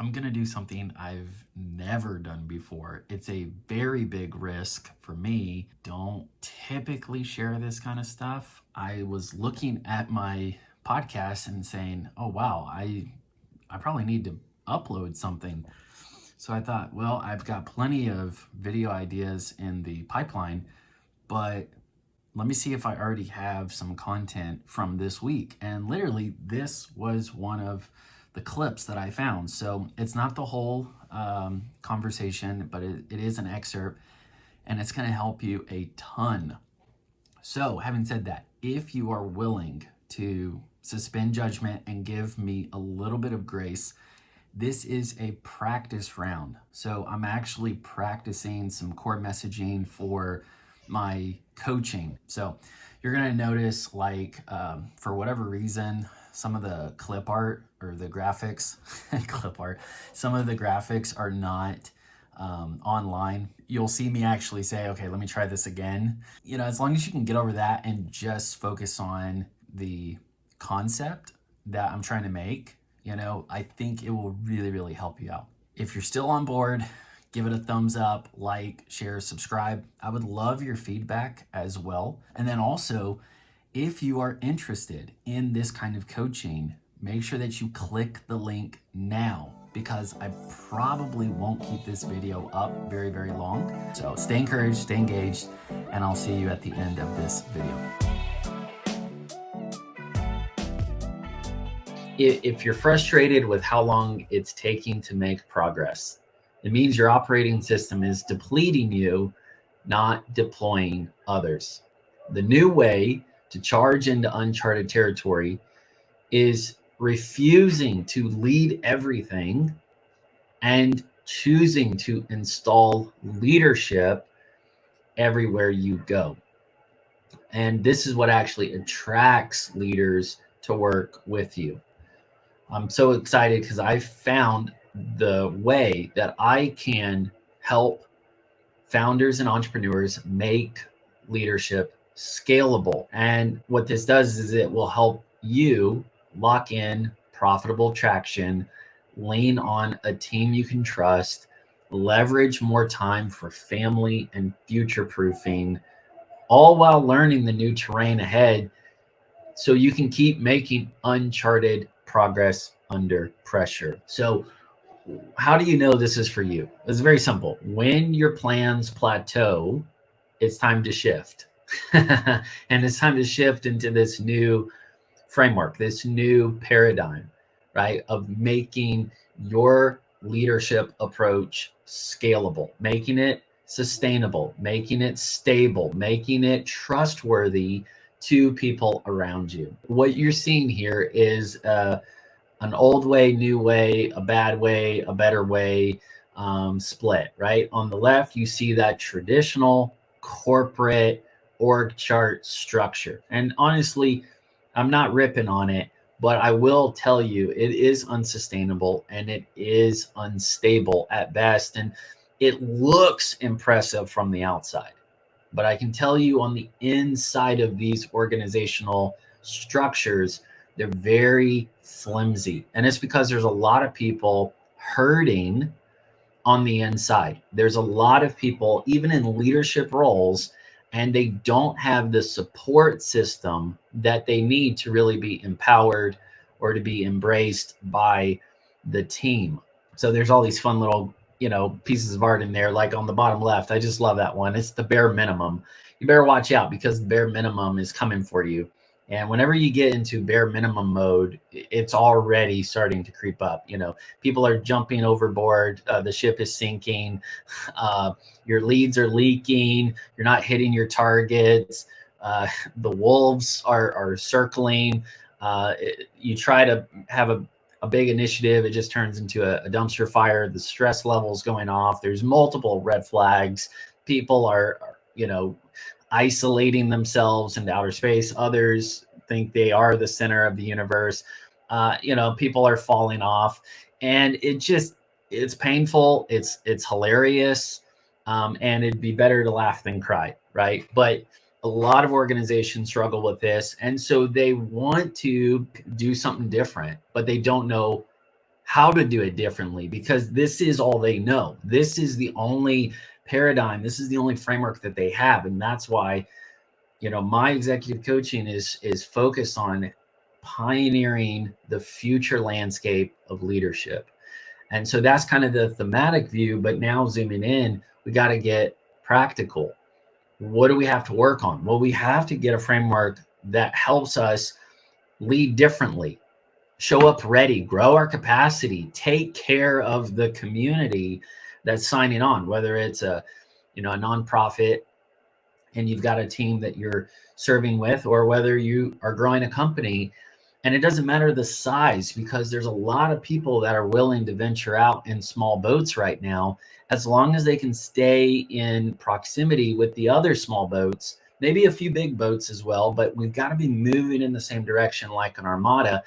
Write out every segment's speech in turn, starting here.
I'm going to do something I've never done before. It's a very big risk for me. Don't typically share this kind of stuff. I was looking at my podcast and saying, oh, wow, I probably need to upload something. So I thought, well, I've got plenty of video ideas in the pipeline, but let me see if I already have some content from this week. And literally, this was one of the clips that I found. So it's not the whole conversation, but it is an excerpt, and it's going to help you a ton. So, having said that, if you are willing to suspend judgment and give me a little bit of grace, this is a practice round. So I'm actually practicing some core messaging for my coaching. So you're going to notice, like, for whatever reason, some of the clip art or the graphics, clip art, some of the graphics are not online. You'll see me actually say, okay, let me try this again. As long as you can get over that and just focus on the concept that I'm trying to make, I think it will really, really help you out. If you're still on board, give it a thumbs up, like, share, subscribe. I would love your feedback as well. And then also, if you are interested in this kind of coaching, make sure that you click the link now, because I probably won't keep this video up very, very long. So stay encouraged, stay engaged, and I'll see you at the end of this video. If you're frustrated with how long it's taking to make progress, it means your operating system is depleting you, not deploying others. The new way to charge into uncharted territory is refusing to lead everything and choosing to install leadership everywhere you go. And this is what actually attracts leaders to work with you. I'm so excited because I found the way that I can help founders and entrepreneurs make leadership scalable. And what this does is it will help you lock in profitable traction, lean on a team you can trust, leverage more time for family and future proofing, all while learning the new terrain ahead so you can keep making uncharted progress under pressure. So how do you know this is for you? It's very simple. When your plans plateau, it's time to shift. And it's time to shift into this new framework, this new paradigm, right, of making your leadership approach scalable, making it sustainable, making it stable, making it trustworthy to people around you. What you're seeing here is an old way, new way, a bad way, a better way split, right? On the left, you see that traditional corporate org chart structure. And honestly, I'm not ripping on it, but I will tell you it is unsustainable and it is unstable at best. And it looks impressive from the outside. But I can tell you on the inside of these organizational structures, they're very flimsy. And it's because there's a lot of people hurting on the inside. There's a lot of people, even in leadership roles, and they don't have the support system that they need to really be empowered or to be embraced by the team. So there's all these fun little pieces of art in there, like on the bottom left. I just love that one. It's the bare minimum. You better watch out because the bare minimum is coming for you. And whenever you get into bare minimum mode, it's already starting to creep up. People are jumping overboard. The ship is sinking. Your leads are leaking. You're not hitting your targets. The wolves are circling. You try to have a big initiative, it just turns into a dumpster fire. The stress levels going off. There's multiple red flags. People are isolating themselves into outer space. Others think they are the center of the universe. People are falling off, and it's painful. It's hilarious, and it'd be better to laugh than cry, right? But a lot of organizations struggle with this, and so they want to do something different, but they don't know how to do it differently, because this is all they know. This is the only paradigm. This is the only framework that they have. And that's why, my executive coaching is focused on pioneering the future landscape of leadership. And so that's kind of the thematic view. But now zooming in, we got to get practical. What do we have to work on? Well, we have to get a framework that helps us lead differently, show up ready, grow our capacity, take care of the community that's signing on, whether it's a nonprofit and you've got a team that you're serving with, or whether you are growing a company. And it doesn't matter the size, because there's a lot of people that are willing to venture out in small boats right now, as long as they can stay in proximity with the other small boats, maybe a few big boats as well, but we've got to be moving in the same direction like an armada.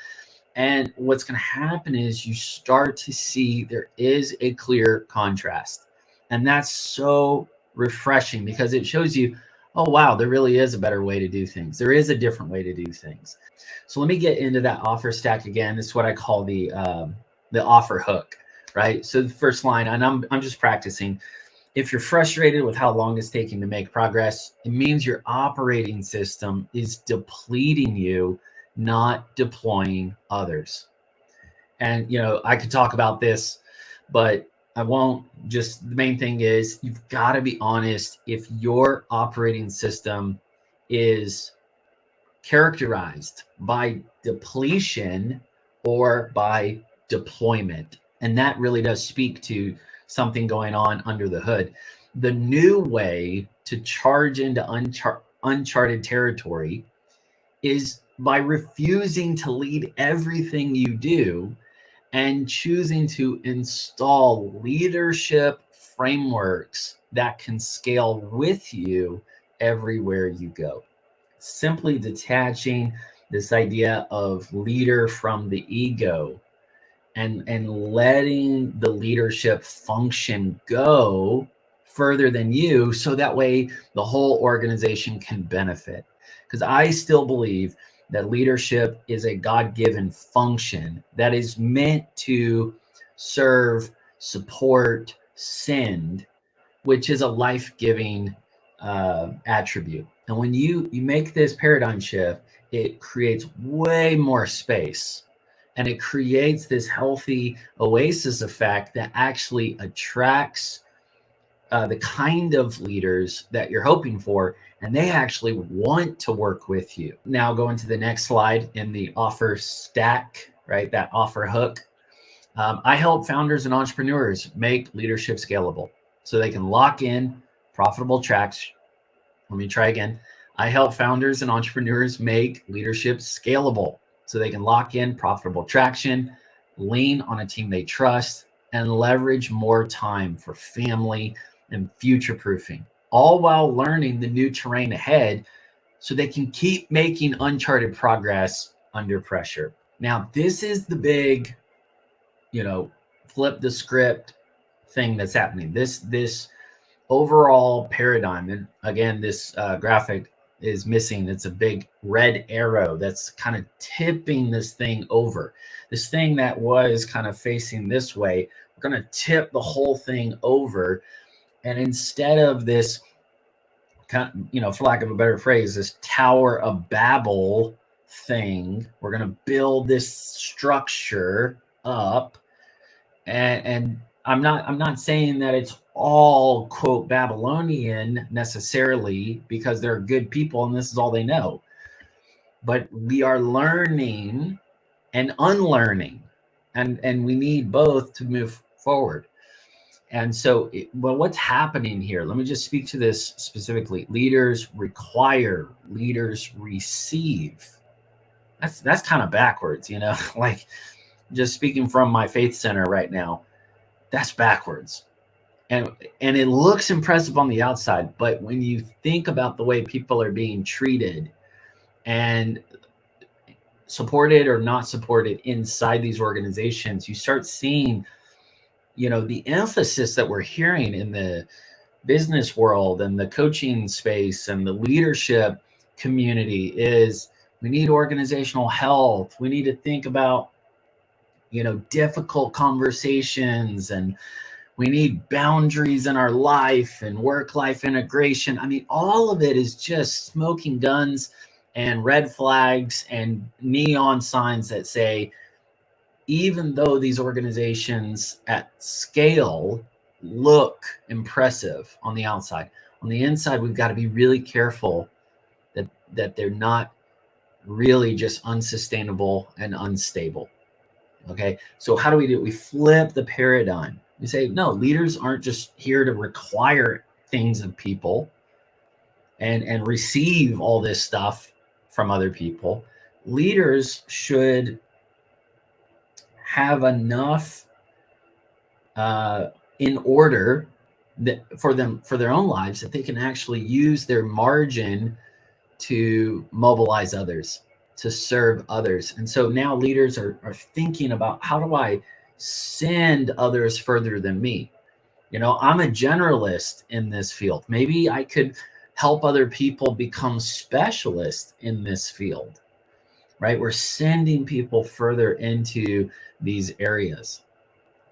And what's going to happen is you start to see there is a clear contrast. And that's so refreshing, because it shows you, oh, wow, there really is a better way to do things. There is a different way to do things. So let me get into that offer stack again. This is what I call the offer hook, right? So the first line, and I'm just practicing. If you're frustrated with how long it's taking to make progress, it means your operating system is depleting you, not deploying others. And, I could talk about this, but I won't. Just the main thing is you've got to be honest. If your operating system is characterized by depletion or by deployment, and that really does speak to something going on under the hood. The new way to charge into uncharted territory is by refusing to lead everything you do and choosing to install leadership frameworks that can scale with you everywhere you go. Simply detaching this idea of leader from the ego and letting the leadership function go further than you, so that way the whole organization can benefit. Because I still believe that leadership is a God-given function that is meant to serve, support, send, which is a life-giving attribute. And when you make this paradigm shift, it creates way more space, and it creates this healthy oasis effect that actually attracts the kind of leaders that you're hoping for, and they actually want to work with you. Now going to the next slide in the offer stack, right? That offer hook. I help founders and entrepreneurs make leadership scalable so they can lock in profitable tracks. Let me try again. I help founders and entrepreneurs make leadership scalable so they can lock in profitable traction, lean on a team they trust, and leverage more time for family and future proofing, all while learning the new terrain ahead so they can keep making uncharted progress under pressure. Now, this is the big, flip the script thing that's happening. This overall paradigm, and again, this graphic is missing. It's a big red arrow that's kind of tipping this thing over. This thing that was kind of facing this way, we're going to tip the whole thing over. And instead of this, for lack of a better phrase, this Tower of Babel thing, we're going to build this structure up. And I'm not saying that it's all, quote, Babylonian necessarily, because they're good people and this is all they know. But we are learning and unlearning, and we need both to move forward. And so, what's happening here? Let me just speak to this specifically. Leaders require, leaders receive. That's kind of backwards, like just speaking from my faith center right now, that's backwards. And it looks impressive on the outside, but when you think about the way people are being treated and supported or not supported inside these organizations, you start seeing, the emphasis that we're hearing in the business world and the coaching space and the leadership community is we need organizational health. We need to think about difficult conversations, and we need boundaries in our life and work-life integration. I mean, all of it is just smoking guns and red flags and neon signs that say, even though these organizations at scale look impressive on the outside, on the inside, we've got to be really careful that they're not really just unsustainable and unstable. Okay, so how do we do it? We flip the paradigm. We say, no, leaders aren't just here to require things of people and receive all this stuff from other people. Leaders should have enough in order that for their own lives, that they can actually use their margin to mobilize others, to serve others. And so now leaders are thinking about, how do I send others further than me? I'm a generalist in this field. Maybe I could help other people become specialists in this field, right? We're sending people further into these areas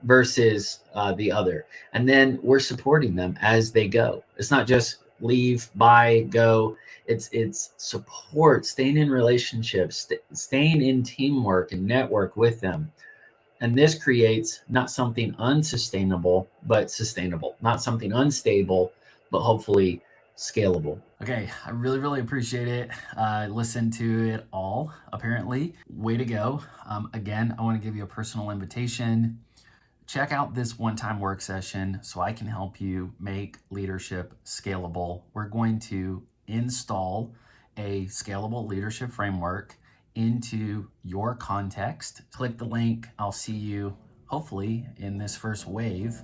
versus the other. And then we're supporting them as they go. It's not just leave, buy, go. It's support, staying in relationships, staying in teamwork and network with them. And this creates not something unsustainable, but sustainable, not something unstable, but hopefully scalable. Okay, I really, really appreciate it. I listened to it all, apparently. Way to go. Again, I want to give you a personal invitation. Check out this one-time work session so I can help you make leadership scalable. We're going to install a scalable leadership framework into your context. Click the link. I'll see you hopefully in this first wave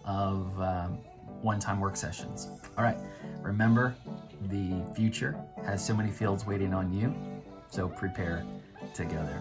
of one-time work sessions. All right, remember, the future has so many fields waiting on you, so prepare together.